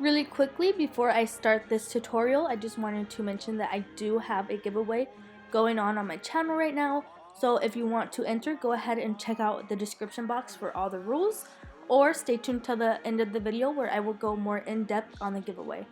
Really quickly, before I start this tutorial, I just wanted to mention that I do have a giveaway going on my channel right now. So if you want to enter, go ahead and check out the description box for all the rules, or stay tuned till the end of the video where I will go more in depth on the giveaway.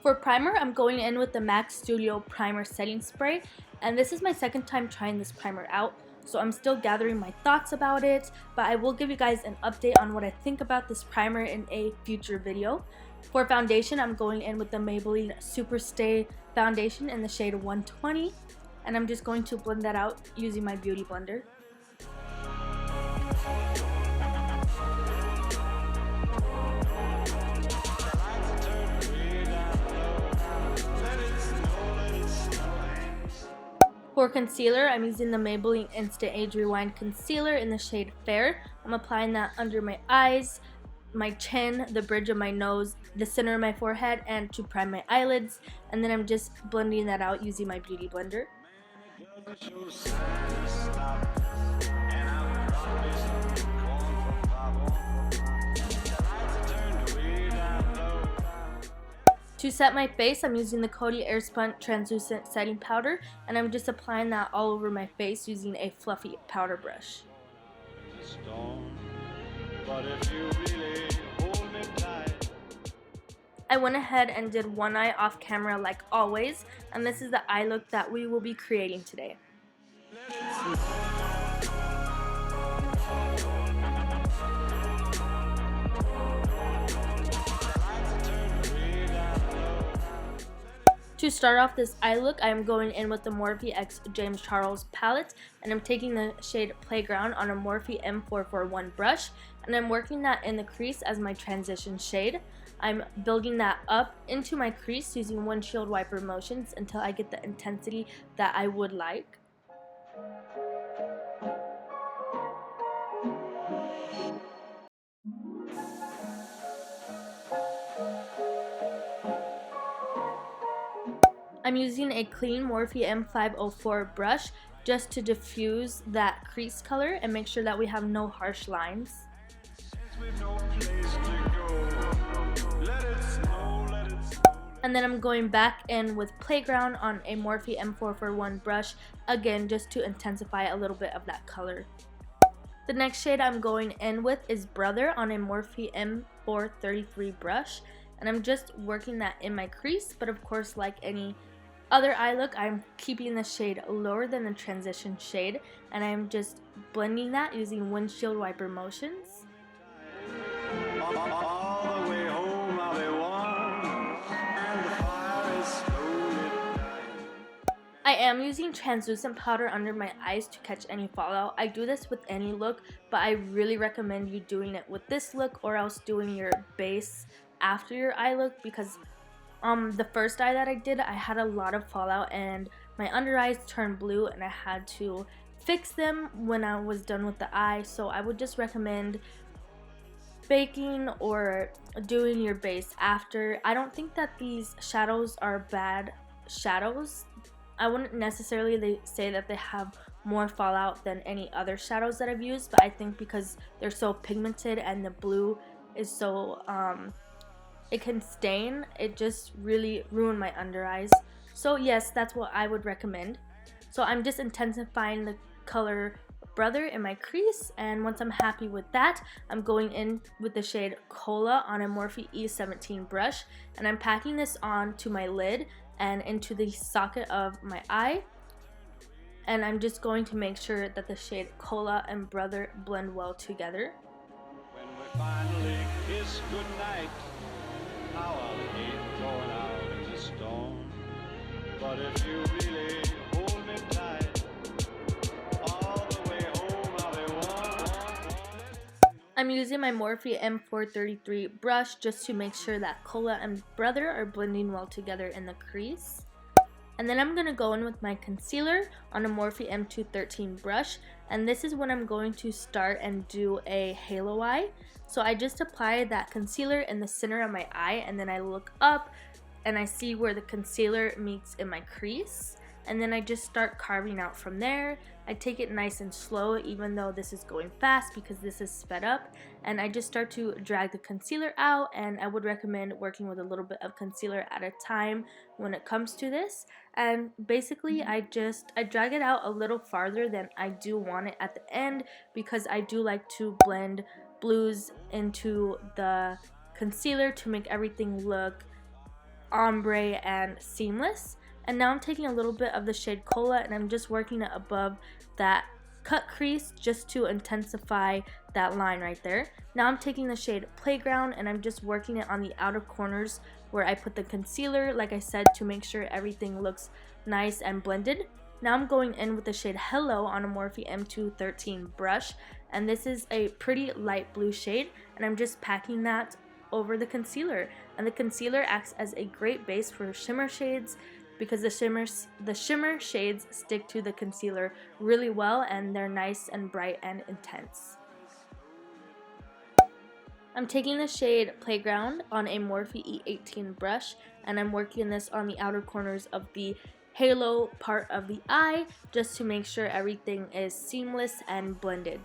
For primer, I'm going in with the MAC Studio Primer Setting Spray, and this is my second time trying this primer out. So I'm still gathering my thoughts about it, but I will give you guys an update on what I think about this primer in a future video. For foundation, I'm going in with the Maybelline Super Stay Foundation in the shade 120, and I'm just going to blend that out using my beauty blender. For concealer, I'm using the Maybelline Instant Age Rewind Concealer in the shade Fair. I'm applying that under my eyes, my chin, the bridge of my nose, the center of my forehead, and to prime my eyelids. And then I'm just blending that out using my beauty blender. To set my face, I'm using the Coty Airspun Translucent Setting Powder, and I'm just applying that all over my face using a fluffy powder brush. I went ahead and did one eye off camera like always, and this is the eye look that we will be creating today. To start off this eye look, I am going in with the Morphe X James Charles palette, and I'm taking the shade Playground on a Morphe M441 brush, and I'm working that in the crease as my transition shade. I'm building that up into my crease using windshield wiper motions until I get the intensity that I would like. I'm using a clean Morphe M504 brush just to diffuse that crease color and make sure that we have no harsh lines. And then I'm going back in with Playground on a Morphe M441 brush, again just to intensify a little bit of that color. The next shade I'm going in with is Brother on a Morphe M433 brush, and I'm just working that in my crease, but of course, like any other eye look, I'm keeping the shade lower than the transition shade, and I'm just blending that using windshield wiper motions. I am using translucent powder under my eyes to catch any fallout. I do this with any look, but I really recommend you doing it with this look or else doing your base after your eye look, because the first eye that I did, I had a lot of fallout and my under eyes turned blue, and I had to fix them when I was done with the eye. So I would just recommend baking or doing your base after. I don't think that these shadows are bad shadows. I wouldn't necessarily say that they have more fallout than any other shadows that I've used, but I think because they're so pigmented and the blue is so it can stain, it just really ruined my under eyes. So yes, that's what I would recommend. So I'm just intensifying the color Brother in my crease, and once I'm happy with that, I'm going in with the shade Cola on a Morphe E17 brush, and I'm packing this on to my lid and into the socket of my eye, and I'm just going to make sure that the shade Cola and Brother blend well together. When we finally kiss goodnight, how I'll hate going out into stone. But if you really hold me I'm using my Morphe M433 brush just to make sure that Cola and Brother are blending well together in the crease. And then I'm going to go in with my concealer on a Morphe M213 brush. And this is when I'm going to start and do a halo eye. So I just apply that concealer in the center of my eye, and then I look up and I see where the concealer meets in my crease. And then I just start carving out from there. I take it nice and slow, even though this is going fast because this is sped up. And I just start to drag the concealer out, and I would recommend working with a little bit of concealer at a time when it comes to this. And basically I drag it out a little farther than I do want it at the end, because I do like to blend blues into the concealer to make everything look ombre and seamless. And now I'm taking a little bit of the shade Cola and I'm just working it above that cut crease just to intensify that line right there. Now I'm taking the shade Playground and I'm just working it on the outer corners where I put the concealer, like I said, to make sure everything looks nice and blended. Now I'm going in with the shade Hello on a Morphe M213 brush, and this is a pretty light blue shade, and I'm just packing that over the concealer. And the concealer acts as a great base for shimmer shades, because the shimmer shades stick to the concealer really well and they're nice and bright and intense. I'm taking the shade Playground on a Morphe E18 brush, and I'm working this on the outer corners of the halo part of the eye just to make sure everything is seamless and blended.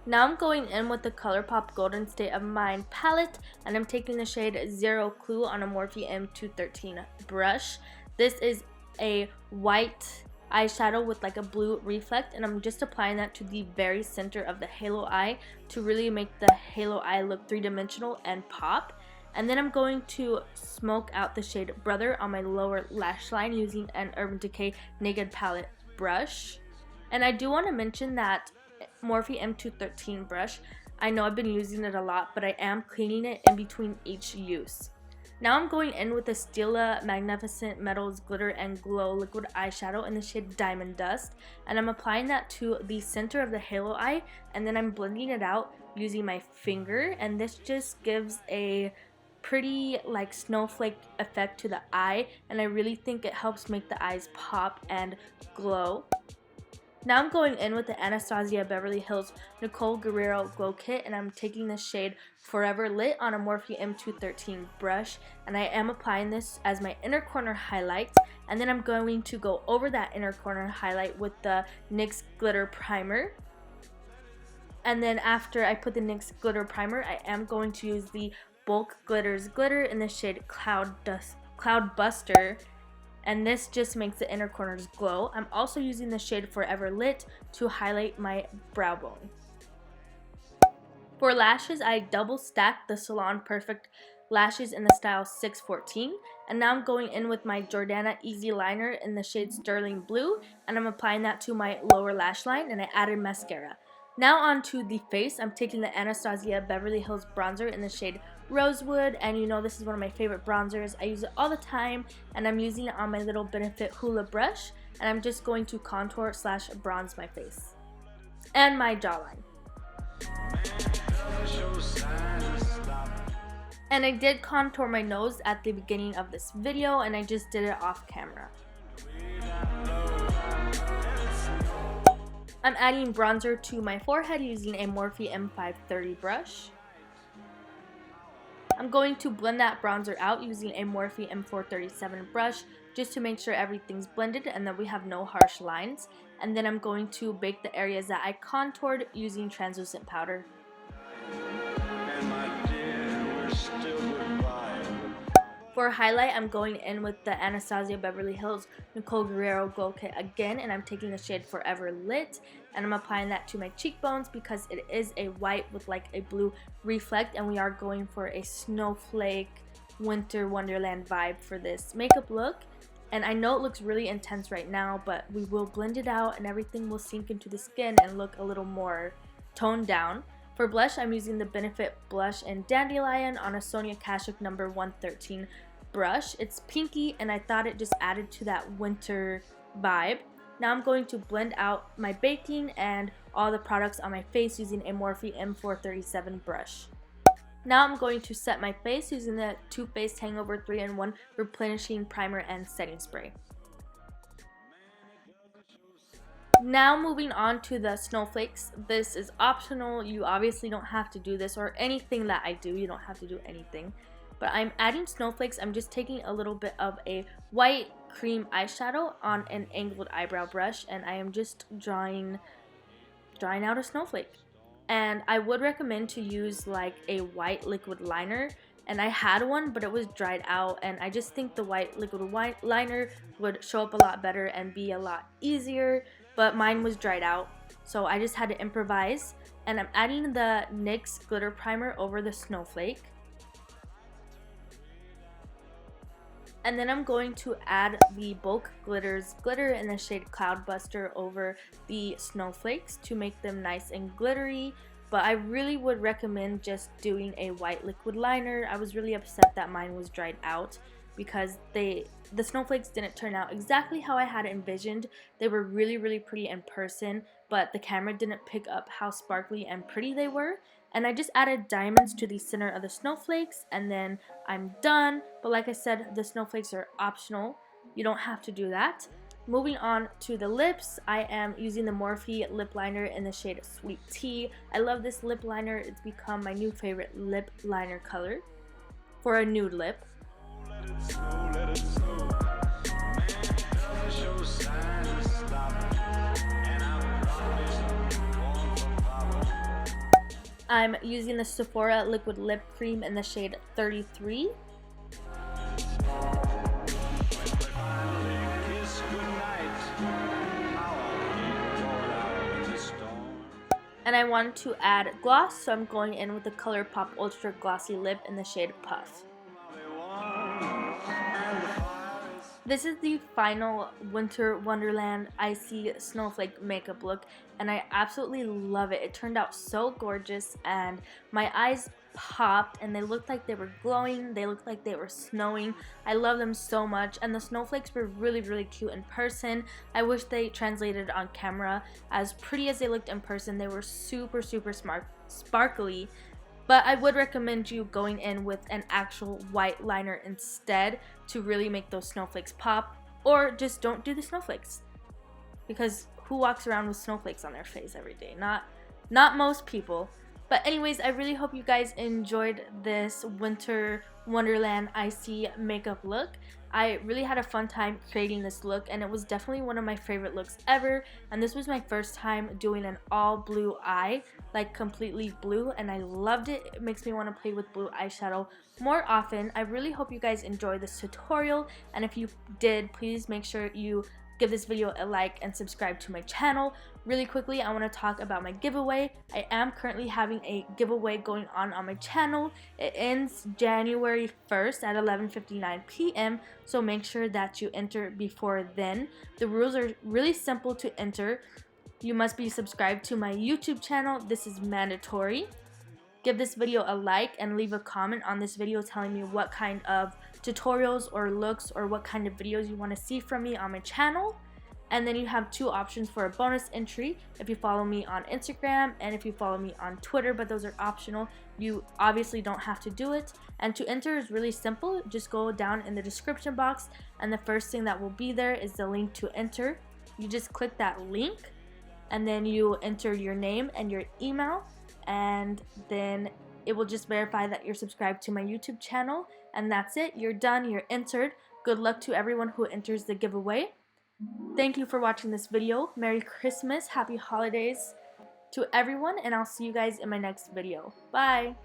Now I'm going in with the ColorPop Golden State of Mind palette, and I'm taking the shade Zero Clue on a Morphe M213 brush. This is a white eyeshadow with like a blue reflect, and I'm just applying that to the very center of the halo eye to really make the halo eye look three-dimensional and pop. And then I'm going to smoke out the shade Brother on my lower lash line using an Urban Decay Naked Palette brush. And I do want to mention that Morphe M213 brush, I know I've been using it a lot, but I am cleaning it in between each use. Now I'm going in with the Stila Magnificent Metals Glitter and Glow Liquid Eyeshadow in the shade Diamond Dust, and I'm applying that to the center of the halo eye, and then I'm blending it out using my finger, and this just gives a pretty like snowflake effect to the eye, and I really think it helps make the eyes pop and glow. Now I'm going in with the Anastasia Beverly Hills Nicole Gurriero Glow Kit, and I'm taking the shade Forever Lit on a Morphe M213 brush, and I am applying this as my inner corner highlight, and then I'm going to go over that inner corner highlight with the NYX Glitter Primer. And then after I put the NYX Glitter Primer, I am going to use the Bulk Glitters Glitter in the shade Cloud Buster, and this just makes the inner corners glow. I'm also using the shade Forever Lit to highlight my brow bone. For lashes, I double stacked the Salon Perfect lashes in the style 614, and now I'm going in with my Jordana Easy Liner in the shade Sterling Blue, and I'm applying that to my lower lash line, and I added mascara. Now onto the face, I'm taking the Anastasia Beverly Hills bronzer in the shade Rosewood, and you know this is one of my favorite bronzers. I use it all the time, and I'm using it on my little Benefit Hula brush, and I'm just going to contour / bronze my face and my jawline. And I did contour my nose at the beginning of this video, and I just did it off camera. I'm adding bronzer to my forehead using a Morphe M530 brush. I'm going to blend that bronzer out using a Morphe M437 brush just to make sure everything's blended and that we have no harsh lines. And then I'm going to bake the areas that I contoured using translucent powder. For highlight, I'm going in with the Anastasia Beverly Hills Nicole Gurriero Glow Kit again, and I'm taking the shade Forever Lit, and I'm applying that to my cheekbones because it is a white with like a blue reflect, and we are going for a snowflake winter wonderland vibe for this makeup look. And I know it looks really intense right now, but we will blend it out and everything will sink into the skin and look a little more toned down. For blush, I'm using the Benefit Blush in Dandelion on a Sonia Kashuk number 113 brush. It's pinky and I thought it just added to that winter vibe. Now I'm going to blend out my baking and all the products on my face using a Morphe M437 brush. Now I'm going to set my face using the Too Faced Hangover 3-in-1 Replenishing Primer and Setting Spray. Now moving on to the snowflakes. This is optional. You obviously don't have to do this, or anything that I do, you don't have to do anything. But I'm adding snowflakes. I'm just taking a little bit of a white cream eyeshadow on an angled eyebrow brush, and I am just drawing out a snowflake. And I would recommend to use like a white liquid liner, and I had one but it was dried out, and I just think the white liquid liner would show up a lot better and be a lot easier, but mine was dried out, so I just had to improvise. And I'm adding the NYX glitter primer over the snowflake. And then I'm going to add the Bulk Glitters glitter in the shade Cloudbuster over the snowflakes to make them nice and glittery. But I really would recommend just doing a white liquid liner. I was really upset that mine was dried out because the snowflakes didn't turn out exactly how I had envisioned. They were really, really pretty in person, but the camera didn't pick up how sparkly and pretty they were. And I just added diamonds to the center of the snowflakes, and then I'm done. But like I said, the snowflakes are optional. You don't have to do that. Moving on to the lips, I am using the Morphe Lip Liner in the shade Sweet Tea. I love this lip liner. It's become my new favorite lip liner color for a nude lip. I'm using the Sephora Liquid Lip Cream in the shade 33. And I wanted to add gloss, so I'm going in with the ColorPop Ultra Glossy Lip in the shade Puff. This is the final Winter Wonderland Icy Snowflake makeup look, and I absolutely love it. It turned out so gorgeous, and my eyes popped, and they looked like they were glowing. They looked like they were snowing. I love them so much, and the snowflakes were really, really cute in person. I wish they translated on camera. As pretty as they looked in person, they were super, super sparkly. But I would recommend you going in with an actual white liner instead to really make those snowflakes pop, or just don't do the snowflakes, because who walks around with snowflakes on their face every day? Not most people. But anyways, I really hope you guys enjoyed this Winter Wonderland Icy makeup look. I really had a fun time creating this look, and it was definitely one of my favorite looks ever. And this was my first time doing an all blue eye, like completely blue, and I loved it. It makes me want to play with blue eyeshadow more often. I really hope you guys enjoyed this tutorial, and if you did, please make sure you give this video a like and subscribe to my channel. Really quickly, I want to talk about my giveaway. I am currently having a giveaway going on my channel. It ends January 1st at 11:59 p.m. so make sure that you enter before then. The rules are really simple to enter. You must be subscribed to my YouTube channel. This is mandatory. Give this video a like and leave a comment on this video telling me what kind of tutorials or looks or what kind of videos you want to see from me on my channel. And then you have two options for a bonus entry if you follow me on Instagram and if you follow me on Twitter, but those are optional. You obviously don't have to do it. And to enter is really simple. Just go down in the description box, and the first thing that will be there is the link to enter. You just click that link, and then you enter your name and your email, and then it will just verify that you're subscribed to my YouTube channel, and that's it. You're done. You're entered. Good luck to everyone who enters the giveaway. Thank you for watching this video. Merry Christmas, Happy Holidays to everyone, and I'll see you guys in my next video. Bye!